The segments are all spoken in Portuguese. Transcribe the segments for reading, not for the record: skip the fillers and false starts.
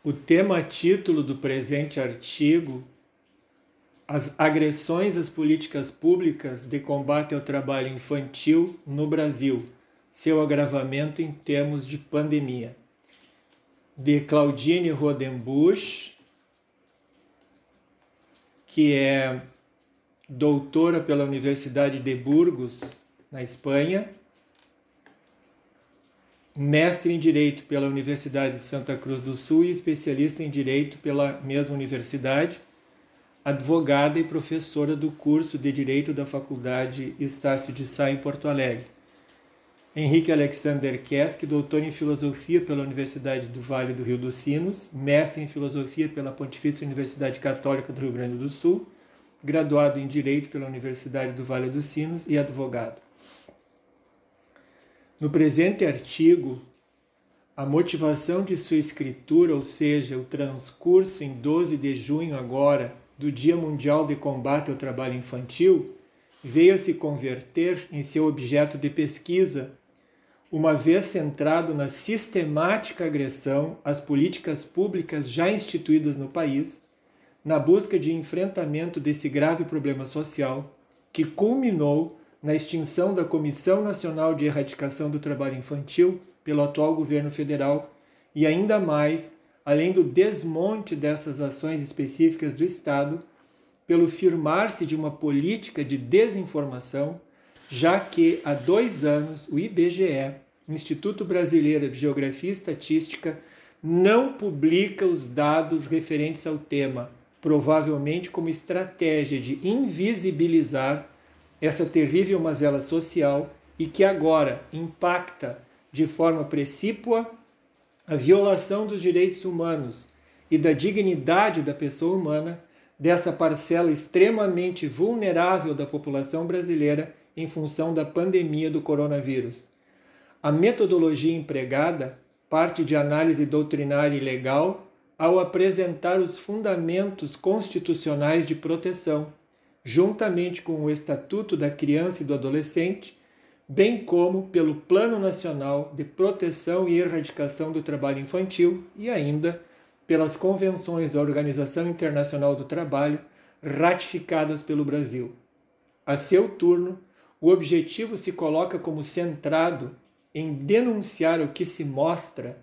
O tema título do presente artigo, as agressões às políticas públicas de combate ao trabalho infantil no Brasil, seu agravamento em termos de pandemia, de Claudine Rodenbusch, que é doutora pela Universidade de Burgos, na Espanha, mestre em Direito pela Universidade de Santa Cruz do Sul e especialista em Direito pela mesma universidade, advogada e professora do curso de Direito da Faculdade Estácio de Sá, em Porto Alegre. Henrique Alexander Kesk, doutor em Filosofia pela Universidade do Vale do Rio dos Sinos, mestre em Filosofia pela Pontifícia Universidade Católica do Rio Grande do Sul, graduado em Direito pela Universidade do Vale dos Sinos e advogado. No presente artigo, a motivação de sua escritura, ou seja, o transcurso em 12 de junho agora do Dia Mundial de Combate ao Trabalho Infantil, veio a se converter em seu objeto de pesquisa, uma vez centrado na sistemática agressão às políticas públicas já instituídas no país, na busca de enfrentamento desse grave problema social, que culminou na extinção da Comissão Nacional de Erradicação do Trabalho Infantil pelo atual governo federal e ainda mais, além do desmonte dessas ações específicas do Estado, pelo firmar-se de uma política de desinformação, já que há 2 anos o IBGE, Instituto Brasileiro de Geografia e Estatística, não publica os dados referentes ao tema, provavelmente como estratégia de invisibilizar essa terrível mazela social e que agora impacta de forma precípua a violação dos direitos humanos e da dignidade da pessoa humana dessa parcela extremamente vulnerável da população brasileira em função da pandemia do coronavírus. A metodologia empregada parte de análise doutrinária e legal ao apresentar os fundamentos constitucionais de proteção, juntamente com o Estatuto da Criança e do Adolescente, bem como pelo Plano Nacional de Proteção e Erradicação do Trabalho Infantil e ainda pelas convenções da Organização Internacional do Trabalho ratificadas pelo Brasil. A seu turno, o objetivo se coloca como centrado em denunciar o que se mostra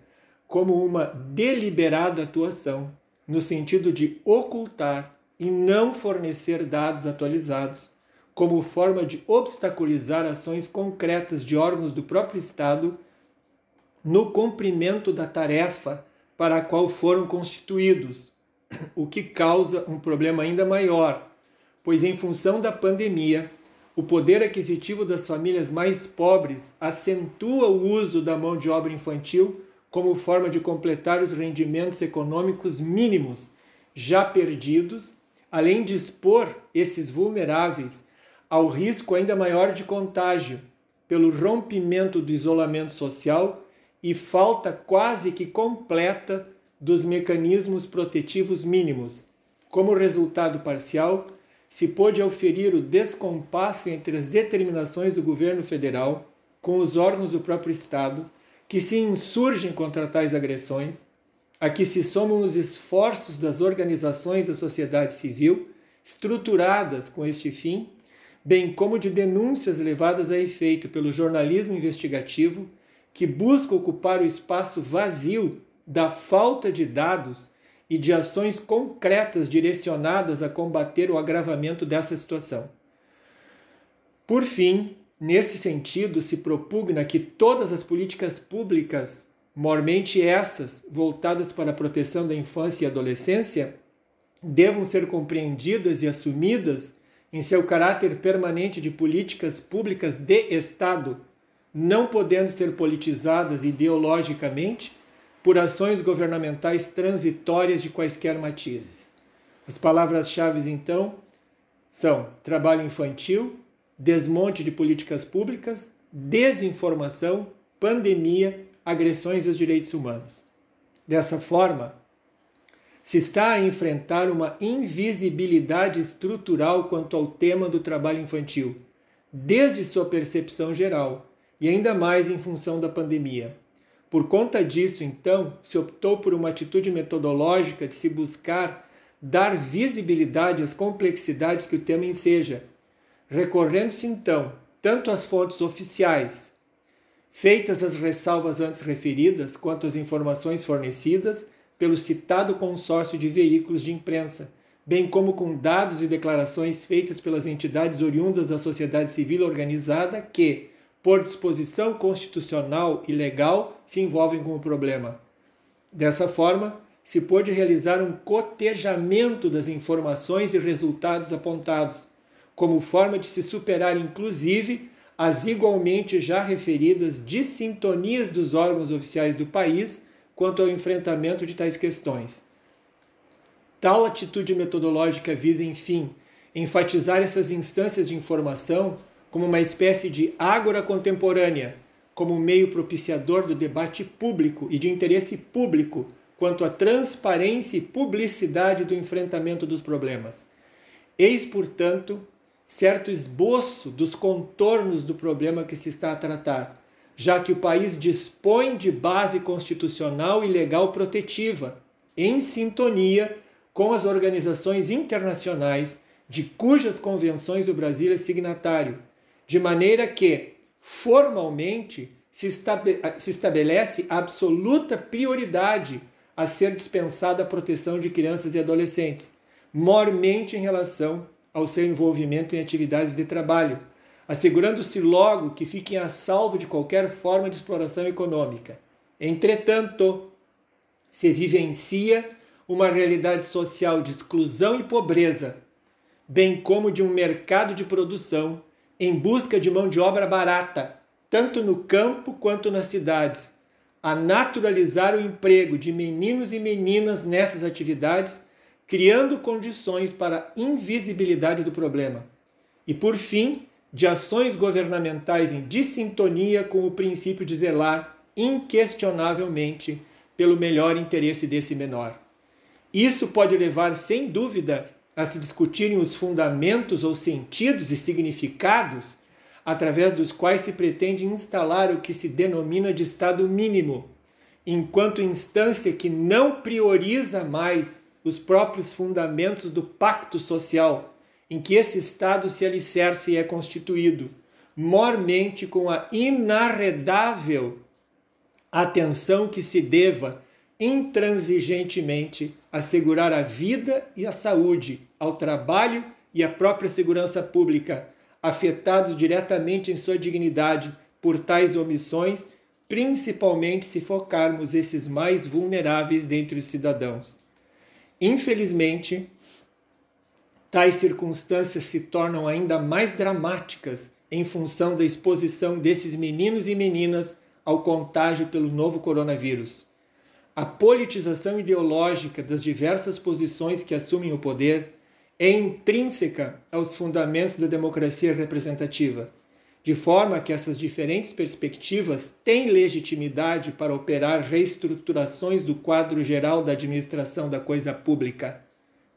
como uma deliberada atuação, no sentido de ocultar e não fornecer dados atualizados, como forma de obstaculizar ações concretas de órgãos do próprio Estado no cumprimento da tarefa para a qual foram constituídos, o que causa um problema ainda maior, pois em função da pandemia, o poder aquisitivo das famílias mais pobres acentua o uso da mão de obra infantil como forma de completar os rendimentos econômicos mínimos já perdidos, além de expor esses vulneráveis ao risco ainda maior de contágio pelo rompimento do isolamento social e falta quase que completa dos mecanismos protetivos mínimos. Como resultado parcial, se pôde auferir o descompasso entre as determinações do governo federal com os órgãos do próprio Estado, que se insurgem contra tais agressões, a que se somam os esforços das organizações da sociedade civil, estruturadas com este fim, bem como de denúncias levadas a efeito pelo jornalismo investigativo, que busca ocupar o espaço vazio da falta de dados e de ações concretas direcionadas a combater o agravamento dessa situação. Por fim, nesse sentido, se propugna que todas as políticas públicas, mormente essas voltadas para a proteção da infância e adolescência, devam ser compreendidas e assumidas em seu caráter permanente de políticas públicas de Estado, não podendo ser politizadas ideologicamente por ações governamentais transitórias de quaisquer matizes. As palavras-chave, então, são trabalho infantil, desmonte de políticas públicas, desinformação, pandemia, agressões aos direitos humanos. Dessa forma, se está a enfrentar uma invisibilidade estrutural quanto ao tema do trabalho infantil, desde sua percepção geral, e ainda mais em função da pandemia, Por conta disso, então, se optou por uma atitude metodológica de se buscar dar visibilidade às complexidades que o tema enseja, recorrendo-se, então, tanto às fontes oficiais, feitas as ressalvas antes referidas, quanto às informações fornecidas pelo citado consórcio de veículos de imprensa, bem como com dados e declarações feitas pelas entidades oriundas da sociedade civil organizada que, por disposição constitucional e legal, se envolvem com o problema. Dessa forma, se pôde realizar um cotejamento das informações e resultados apontados, como forma de se superar, inclusive, as igualmente já referidas dissintonias dos órgãos oficiais do país quanto ao enfrentamento de tais questões. Tal atitude metodológica visa, enfim, enfatizar essas instâncias de informação como uma espécie de ágora contemporânea, como meio propiciador do debate público e de interesse público quanto à transparência e publicidade do enfrentamento dos problemas. Eis, portanto, certo esboço dos contornos do problema que se está a tratar, já que o país dispõe de base constitucional e legal protetiva, em sintonia com as organizações internacionais de cujas convenções o Brasil é signatário, de maneira que, formalmente, se estabelece absoluta prioridade a ser dispensada a proteção de crianças e adolescentes, mormente em relação ao seu envolvimento em atividades de trabalho, assegurando-se logo que fiquem a salvo de qualquer forma de exploração econômica. Entretanto, se vivencia uma realidade social de exclusão e pobreza, bem como de um mercado de produção em busca de mão de obra barata, tanto no campo quanto nas cidades, a naturalizar o emprego de meninos e meninas nessas atividades, criando condições para a invisibilidade do problema. E, por fim, de ações governamentais em dissintonia com o princípio de zelar inquestionavelmente pelo melhor interesse desse menor. Isto pode levar, sem dúvida, a se discutirem os fundamentos ou sentidos e significados através dos quais se pretende instalar o que se denomina de Estado mínimo, enquanto instância que não prioriza mais os próprios fundamentos do pacto social, em que esse Estado se alicerce e é constituído, mormente com a inarredável atenção que se deva intransigentemente assegurar a vida e a saúde, ao trabalho e à própria segurança pública, afetados diretamente em sua dignidade por tais omissões, principalmente se focarmos esses mais vulneráveis dentre os cidadãos. Infelizmente, tais circunstâncias se tornam ainda mais dramáticas em função da exposição desses meninos e meninas ao contágio pelo novo coronavírus. A politização ideológica das diversas posições que assumem o poder é intrínseca aos fundamentos da democracia representativa, de forma que essas diferentes perspectivas têm legitimidade para operar reestruturações do quadro geral da administração da coisa pública.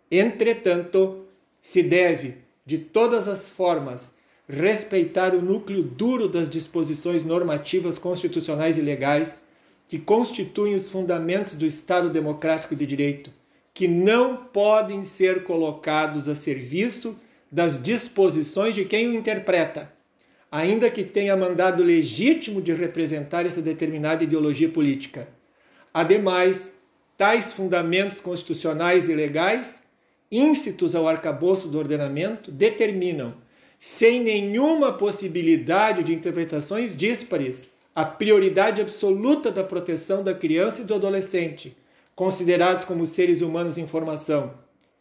Entretanto, se deve, de todas as formas, respeitar o núcleo duro das disposições normativas constitucionais e legais que constituem os fundamentos do Estado Democrático de Direito, que não podem ser colocados a serviço das disposições de quem o interpreta, ainda que tenha mandado legítimo de representar essa determinada ideologia política. Ademais, tais fundamentos constitucionais e legais, íncitos ao arcabouço do ordenamento, determinam, sem nenhuma possibilidade de interpretações díspares, a prioridade absoluta da proteção da criança e do adolescente, considerados como seres humanos em formação,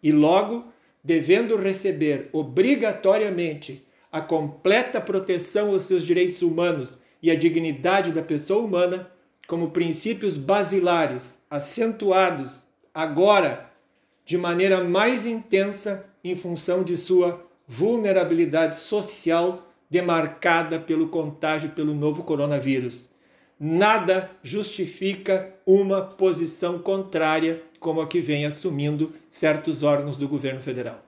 e logo, devendo receber obrigatoriamente a completa proteção aos seus direitos humanos e à dignidade da pessoa humana, como princípios basilares, acentuados agora de maneira mais intensa em função de sua vulnerabilidade social demarcada pelo contágio pelo novo coronavírus. Nada justifica uma posição contrária como a que vem assumindo certos órgãos do governo federal.